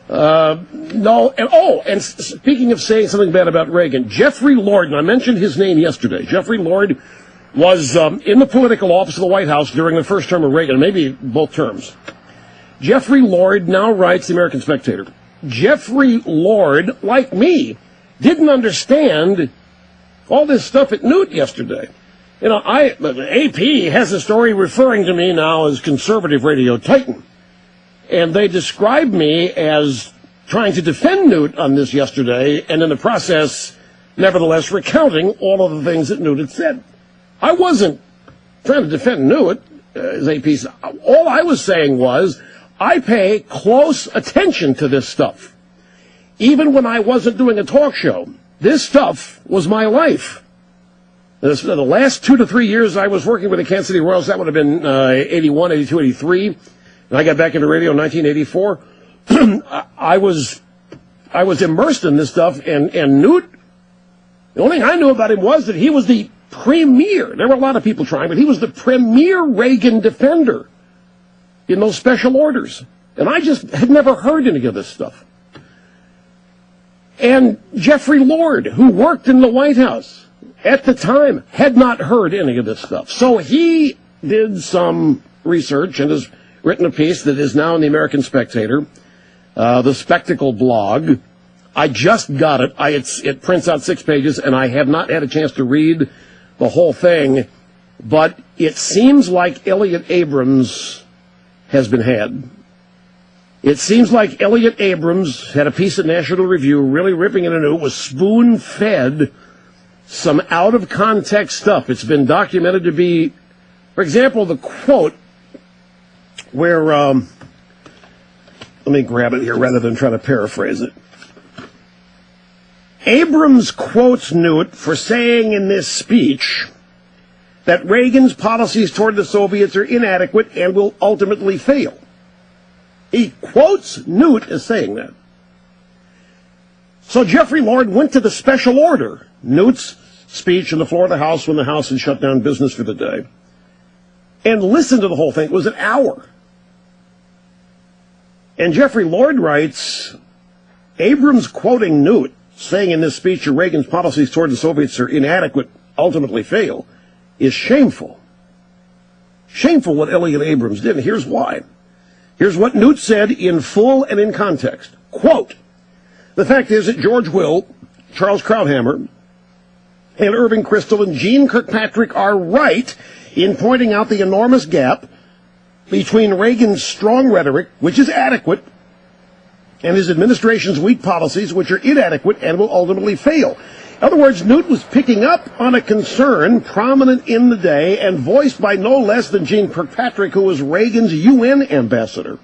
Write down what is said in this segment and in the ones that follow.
No, and speaking of saying something bad about Reagan, Jeffrey Lord, and I mentioned his name yesterday. Jeffrey Lord was in the political office of the White House during the first term of Reagan, maybe both terms. Jeffrey Lord now writes the American Spectator. Jeffrey Lord, like me, didn't understand all this stuff at Newt yesterday. You know, AP has a story referring to me now as conservative radio titan. And they described me as trying to defend Newt on this yesterday, and in the process, nevertheless, recounting all of the things that Newt had said. I wasn't trying to defend Newt, as AP said. All I was saying was, I pay close attention to this stuff. Even when I wasn't doing a talk show, this stuff was my life. The last 2 to 3 years I was working with the Kansas City Royals, that would have been 81, 82, 83. And I got back into radio in 1984. I was immersed in this stuff, and Newt, the only thing I knew about him was that he was the premier, there were a lot of people trying, but he was the premier Reagan defender in those special orders. And I just had never heard any of this stuff. And Jeffrey Lord, who worked in the White House at the time, had not heard any of this stuff. So he did some research and has written a piece that is now in the American Spectator, the Spectacle blog. I just got it. It prints out 6 pages, and I have not had a chance to read the whole thing, but it seems like Elliot Abrams has been had. It seems like Elliot Abrams had a piece of National Review really ripping it anew, was spoon-fed some out-of-context stuff. It's been documented to be, for example, the quote where, let me grab it here rather than try to paraphrase it. Abrams quotes Newt for saying in this speech that Reagan's policies toward the Soviets are inadequate and will ultimately fail. He quotes Newt as saying that. So Jeffrey Lord went to the special order, Newt's speech on the floor of the House when the House had shut down business for the day, and listened to the whole thing. It was an hour. And Jeffrey Lord writes, Abrams quoting Newt, saying in this speech that Reagan's policies toward the Soviets are inadequate, ultimately fail, is shameful. Shameful what Elliot Abrams did, and here's why. Here's what Newt said in full and in context. Quote, the fact is that George Will, Charles Krauthammer, and Irving Kristol and Gene Kirkpatrick are right in pointing out the enormous gap between Reagan's strong rhetoric, which is adequate, and his administration's weak policies, which are inadequate and will ultimately fail. In other words, Newt was picking up on a concern prominent in the day and voiced by no less than Gene Kirkpatrick, who was Reagan's UN ambassador.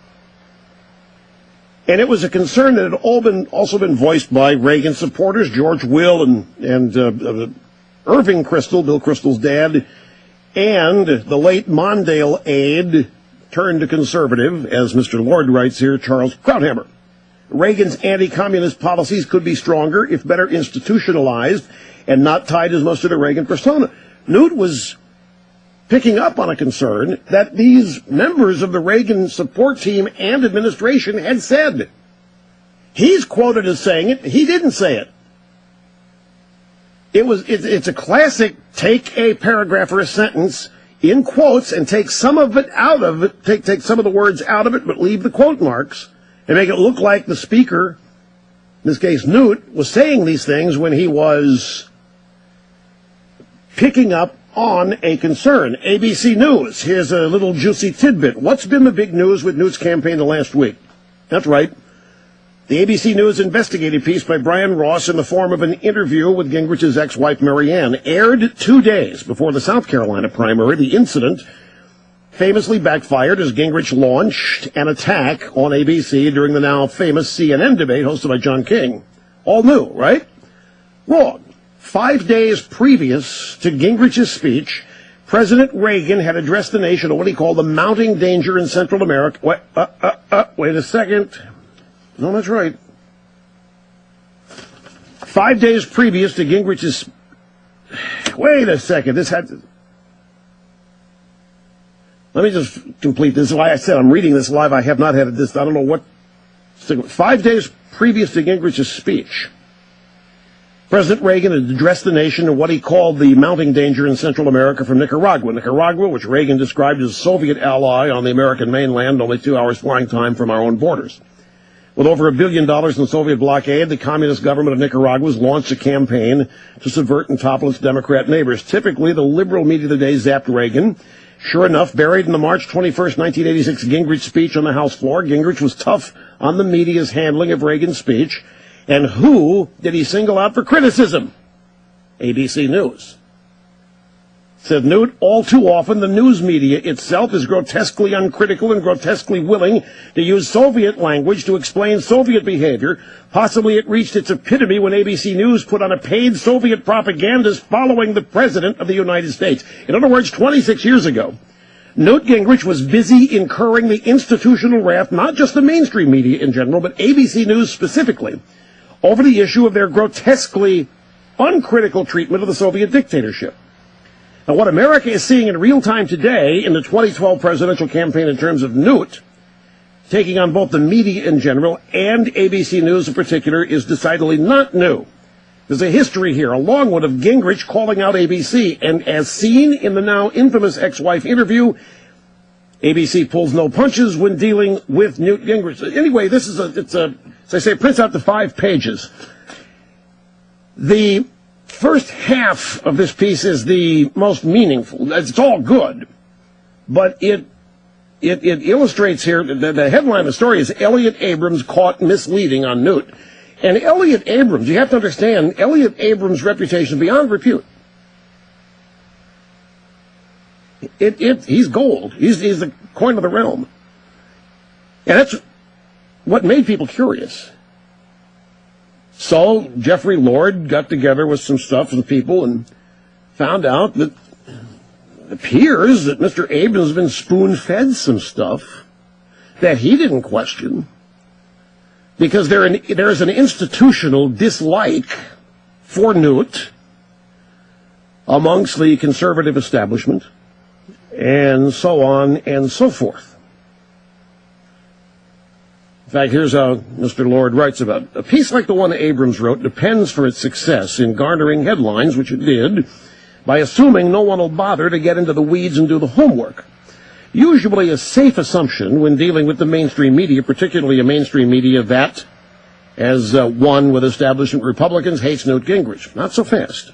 And it was a concern that had also been voiced by Reagan supporters, George Will and Irving Kristol, Bill Kristol's dad, and the late Mondale aide, turned to conservative, as Mr. Lord writes here, Charles Krauthammer. Reagan's anti-communist policies could be stronger if better institutionalized and not tied as much to the Reagan persona. Newt was picking up on a concern that these members of the Reagan support team and administration had said. He's quoted as saying it. He didn't say it. It's a classic take a paragraph or a sentence in quotes and take some of it out of it, take some of the words out of it, but leave the quote marks and make it look like the speaker, in this case Newt, was saying these things when he was picking up on a concern. ABC News, here's a little juicy tidbit. What's been the big news with Newt's campaign the last week? That's right. The ABC News investigative piece by Brian Ross in the form of an interview with Gingrich's ex-wife Marianne aired 2 days before the South Carolina primary. The incident famously backfired as Gingrich launched an attack on ABC during the now famous CNN debate hosted by John King. All new, right? Wrong. 5 days previous to Gingrich's speech, President Reagan had addressed the nation on what he called the mounting danger in Central America. Wait a second. No, that's right. 5 days previous to Gingrich's... Wait a second. This had... Let me just complete this. Why I said I'm reading this live. I have not had this. I don't know what 5 days previous to Gingrich's speech, President Reagan had addressed the nation in what he called the mounting danger in Central America from Nicaragua. Nicaragua, which Reagan described as a Soviet ally on the American mainland, only 2 hours flying time from our own borders. With over $1 billion in Soviet blockade, the communist government of Nicaragua has launched a campaign to subvert and topple its Democrat neighbors. Typically, the liberal media of the day zapped Reagan. Sure enough, buried in the March 21st, 1986 Gingrich speech on the House floor, Gingrich was tough on the media's handling of Reagan's speech. And who did he single out for criticism? ABC News. Said Newt, all too often the news media itself is grotesquely uncritical and grotesquely willing to use Soviet language to explain Soviet behavior. Possibly it reached its epitome when ABC News put on a paid Soviet propagandist following the President of the United States. In other words, 26 years ago, Newt Gingrich was busy incurring the institutional wrath, not just the mainstream media in general, but ABC News specifically, over the issue of their grotesquely uncritical treatment of the Soviet dictatorship. Now, what America is seeing in real time today in the 2012 presidential campaign in terms of Newt taking on both the media in general and ABC News in particular is decidedly not new. There's a history here, a long one, of Gingrich calling out ABC, and as seen in the now infamous ex-wife interview, ABC pulls no punches when dealing with Newt Gingrich. Anyway, this is as I say, it prints out the 5 pages. The first half of this piece is the most meaningful. It's all good, but it illustrates here, the headline of the story is Elliot Abrams caught misleading on Newt. And Elliot Abrams, you have to understand, Elliot Abrams' reputation is beyond repute. He's gold. He's the coin of the realm. And that's what made people curious. So Jeffrey Lord got together with some stuff and people and found out that it appears that Mr. Abrams has been spoon-fed some stuff that he didn't question, because there's an institutional dislike for Newt amongst the conservative establishment, and so on and so forth. In fact, here's how Mr. Lord writes about it. A piece like the one Abrams wrote depends for its success in garnering headlines, which it did, by assuming no one will bother to get into the weeds and do the homework. Usually a safe assumption when dealing with the mainstream media, particularly a mainstream media that, as one with establishment Republicans, hates Newt Gingrich. Not so fast.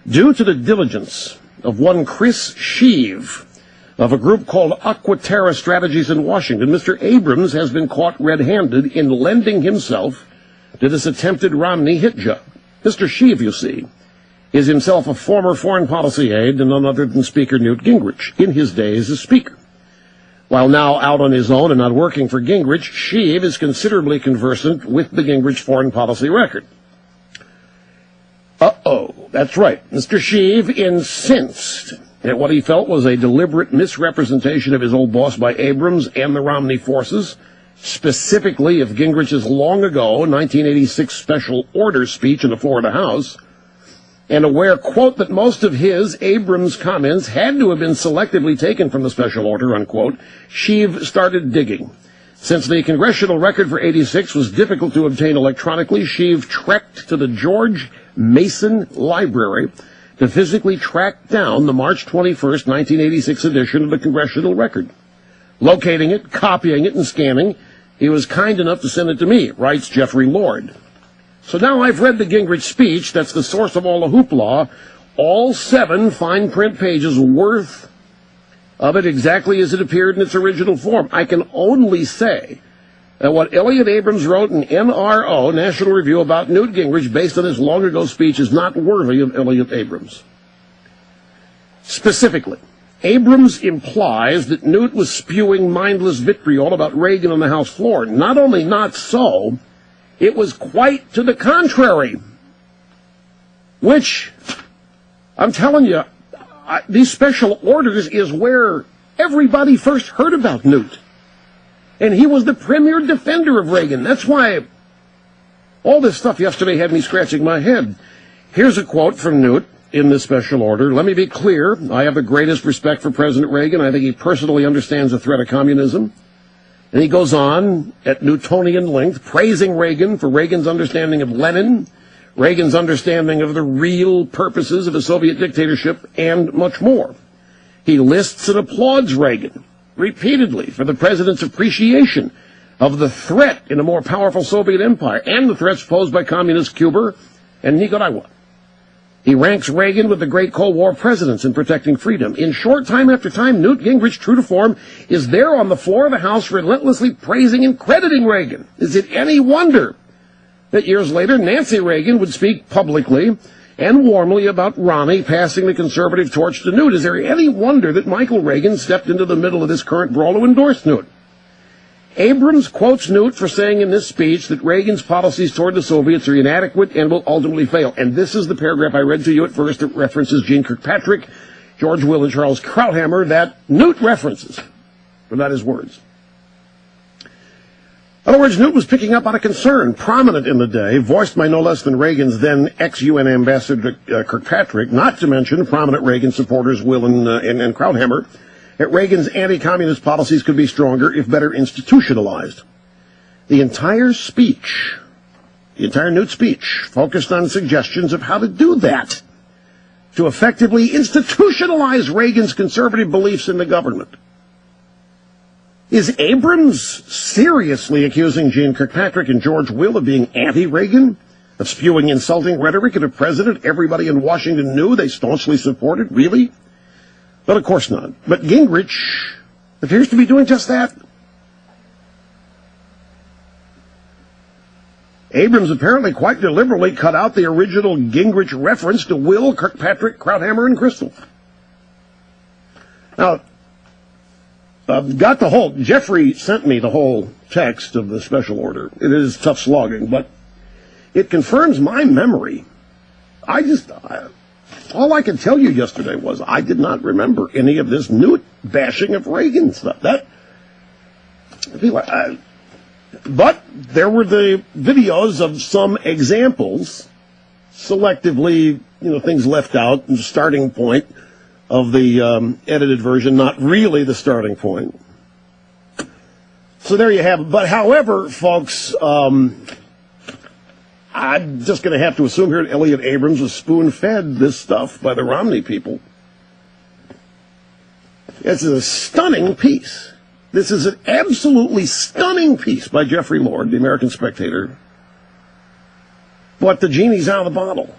Due to the diligence of one Chris Sheave of a group called Aquaterra Strategies in Washington, Mr. Abrams has been caught red-handed in lending himself to this attempted Romney hit job. Mr. Sheave, you see, is himself a former foreign policy aide and none other than Speaker Newt Gingrich in his days as Speaker. While now out on his own and not working for Gingrich, Sheave is considerably conversant with the Gingrich foreign policy record. That's right. Mr. Sheave incensed at what he felt was a deliberate misrepresentation of his old boss by Abrams and the Romney forces, specifically of Gingrich's long ago 1986 special order speech in the Florida House, and aware, quote, that most of his, Abrams' comments had to have been selectively taken from the special order, unquote, Sheave started digging. Since the congressional record for 86 was difficult to obtain electronically, Sheave trekked to the George Mason Library to physically track down the March 21st, 1986 edition of the congressional record. Locating it, copying it, and scanning, he was kind enough to send it to me, writes Jeffrey Lord. So now I've read the Gingrich speech that's the source of all the hoopla, all 7 fine print pages worth of it exactly as it appeared in its original form. I can only say that what Elliot Abrams wrote in NRO, National Review, about Newt Gingrich based on his long-ago speech is not worthy of Elliot Abrams. Specifically, Abrams implies that Newt was spewing mindless vitriol about Reagan on the House floor. Not only not so, it was quite to the contrary, which, I'm telling you, these special orders is where everybody first heard about Newt. And he was the premier defender of Reagan. That's why all this stuff yesterday had me scratching my head. Here's a quote from Newt in this special order. Let me be clear. I have the greatest respect for President Reagan. I think he personally understands the threat of communism. And he goes on at Newtonian length, praising Reagan for Reagan's understanding of Lenin, Reagan's understanding of the real purposes of a Soviet dictatorship, and much more. He lists and applauds Reagan repeatedly for the president's appreciation of the threat in a more powerful Soviet empire and the threats posed by communist Cuba and Nicaragua. He ranks Reagan with the great Cold War presidents in protecting freedom. In short, time after time, Newt Gingrich, true to form, is there on the floor of the House relentlessly praising and crediting Reagan. Is it any wonder that years later Nancy Reagan would speak publicly and warmly about Romney passing the conservative torch to Newt? Is there any wonder that Michael Reagan stepped into the middle of this current brawl to endorse Newt? Abrams quotes Newt for saying in this speech that Reagan's policies toward the Soviets are inadequate and will ultimately fail. And this is the paragraph I read to you at first that references Gene Kirkpatrick, George Will, and Charles Krauthammer that Newt references, but not his words. In other words, Newt was picking up on a concern prominent in the day, voiced by no less than Reagan's then ex-UN ambassador Kirkpatrick, not to mention prominent Reagan supporters Will and Krauthammer, that Reagan's anti-communist policies could be stronger if better institutionalized. The entire speech, the entire Newt speech, focused on suggestions of how to do that, to effectively institutionalize Reagan's conservative beliefs in the government. Is Abrams seriously accusing Gene Kirkpatrick and George Will of being anti-Reagan, of spewing insulting rhetoric at a president everybody in Washington knew they staunchly supported? Really? But of course not. But Gingrich appears to be doing just that. Abrams apparently quite deliberately cut out the original Gingrich reference to Will, Kirkpatrick, Krauthammer, and Crystal. Now, Jeffrey sent me the whole text of the special order. It is tough slogging, but it confirms my memory. All I could tell you yesterday was I did not remember any of this Newt bashing of Reagan stuff. But there were the videos of some examples, selectively, things left out, the starting point of the edited version, not really the starting point. So there you have it. But however, folks, I'm just going to have to assume here that Elliot Abrams was spoon-fed this stuff by the Romney people. It's a stunning piece. This is an absolutely stunning piece by Jeffrey Lord, the American Spectator. But the genie's out of the bottle.